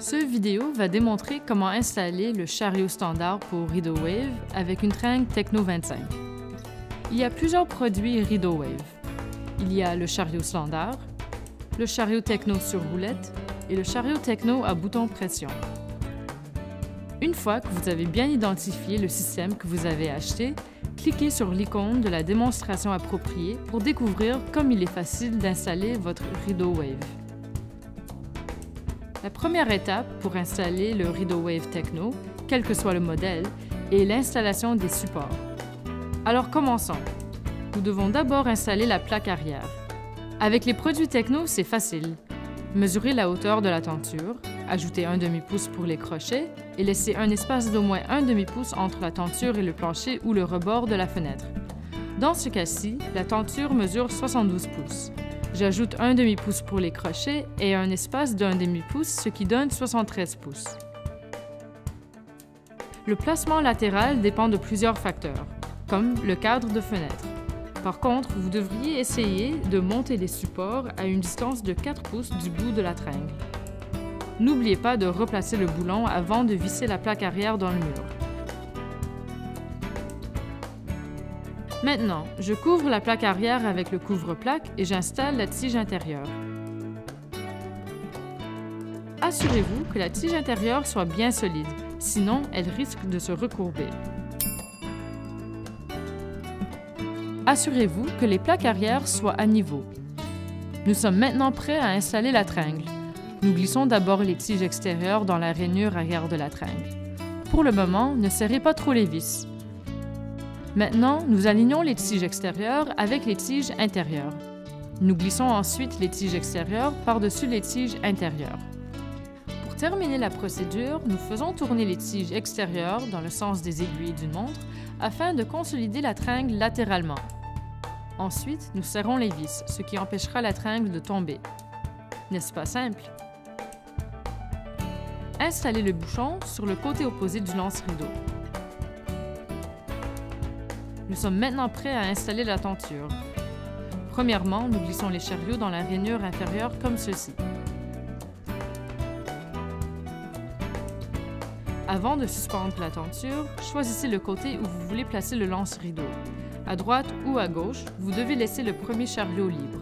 Cette vidéo va démontrer comment installer le chariot standard pour Rideau Wave avec une tringle Techno 25. Il y a plusieurs produits Rideau Wave. Il y a le chariot standard, le chariot Techno sur roulette et le chariot Techno à bouton pression. Une fois que vous avez bien identifié le système que vous avez acheté, cliquez sur l'icône de la démonstration appropriée pour découvrir comme il est facile d'installer votre Rideau Wave. La première étape pour installer le Rideau Wave Techno, quel que soit le modèle, est l'installation des supports. Alors commençons. Nous devons d'abord installer la plaque arrière. Avec les produits Techno, c'est facile. Mesurez la hauteur de la tenture, ajoutez un demi-pouce pour les crochets et laissez un espace d'au moins un demi-pouce entre la tenture et le plancher ou le rebord de la fenêtre. Dans ce cas-ci, la tenture mesure 72 pouces. J'ajoute un demi-pouce pour les crochets et un espace d'un demi-pouce, ce qui donne 73 pouces. Le placement latéral dépend de plusieurs facteurs, comme le cadre de fenêtre. Par contre, vous devriez essayer de monter les supports à une distance de 4 pouces du bout de la tringle. N'oubliez pas de replacer le boulon avant de visser la plaque arrière dans le mur. Maintenant, je couvre la plaque arrière avec le couvre-plaque et j'installe la tige intérieure. Assurez-vous que la tige intérieure soit bien solide, sinon elle risque de se recourber. Assurez-vous que les plaques arrière soient à niveau. Nous sommes maintenant prêts à installer la tringle. Nous glissons d'abord les tiges extérieures dans la rainure arrière de la tringle. Pour le moment, ne serrez pas trop les vis. Maintenant, nous alignons les tiges extérieures avec les tiges intérieures. Nous glissons ensuite les tiges extérieures par-dessus les tiges intérieures. Pour terminer la procédure, nous faisons tourner les tiges extérieures dans le sens des aiguilles d'une montre afin de consolider la tringle latéralement. Ensuite, nous serrons les vis, ce qui empêchera la tringle de tomber. N'est-ce pas simple? Installez le bouchon sur le côté opposé du lance-rideau. Nous sommes maintenant prêts à installer la tenture. Premièrement, nous glissons les chariots dans la rainure inférieure comme ceci. Avant de suspendre la tenture, choisissez le côté où vous voulez placer le lance-rideau. À droite ou à gauche, vous devez laisser le premier chariot libre.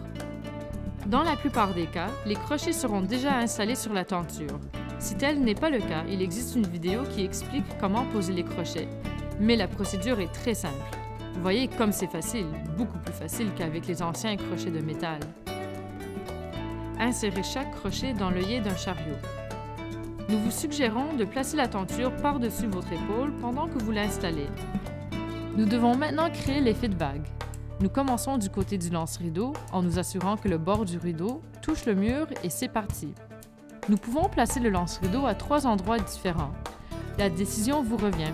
Dans la plupart des cas, les crochets seront déjà installés sur la tenture. Si tel n'est pas le cas, il existe une vidéo qui explique comment poser les crochets. Mais la procédure est très simple. Voyez comme c'est facile, beaucoup plus facile qu'avec les anciens crochets de métal. Insérez chaque crochet dans l'œillet d'un chariot. Nous vous suggérons de placer la tenture par-dessus votre épaule pendant que vous l'installez. Nous devons maintenant créer l'effet de vague. Nous commençons du côté du lance-rideau en nous assurant que le bord du rideau touche le mur et c'est parti. Nous pouvons placer le lance-rideau à 3 endroits différents. La décision vous revient.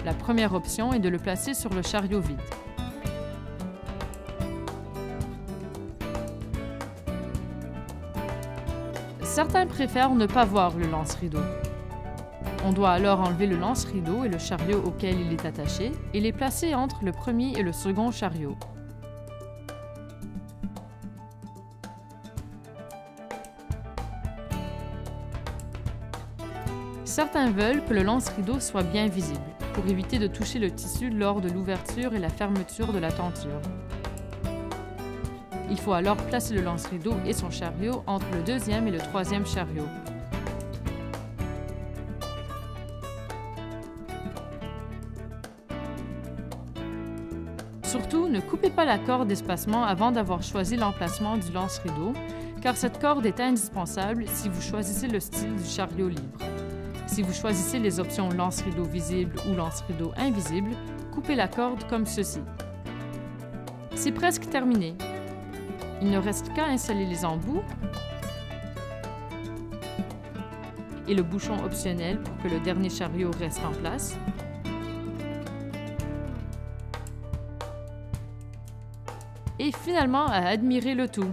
La première option est de le placer sur le chariot vide. Certains préfèrent ne pas voir le lance-rideau. On doit alors enlever le lance-rideau et le chariot auquel il est attaché et les placer entre le premier et le second chariot. Certains veulent que le lance-rideau soit bien visible, pour éviter de toucher le tissu lors de l'ouverture et la fermeture de la tenture. Il faut alors placer le lance-rideau et son chariot entre le deuxième et le troisième chariot. Surtout, ne coupez pas la corde d'espacement avant d'avoir choisi l'emplacement du lance-rideau, car cette corde est indispensable si vous choisissez le style du chariot libre. Si vous choisissez les options lance-rideau visible ou lance-rideau invisible, coupez la corde comme ceci. C'est presque terminé. Il ne reste qu'à installer les embouts et le bouchon optionnel pour que le dernier chariot reste en place. Et finalement à admirer le tout.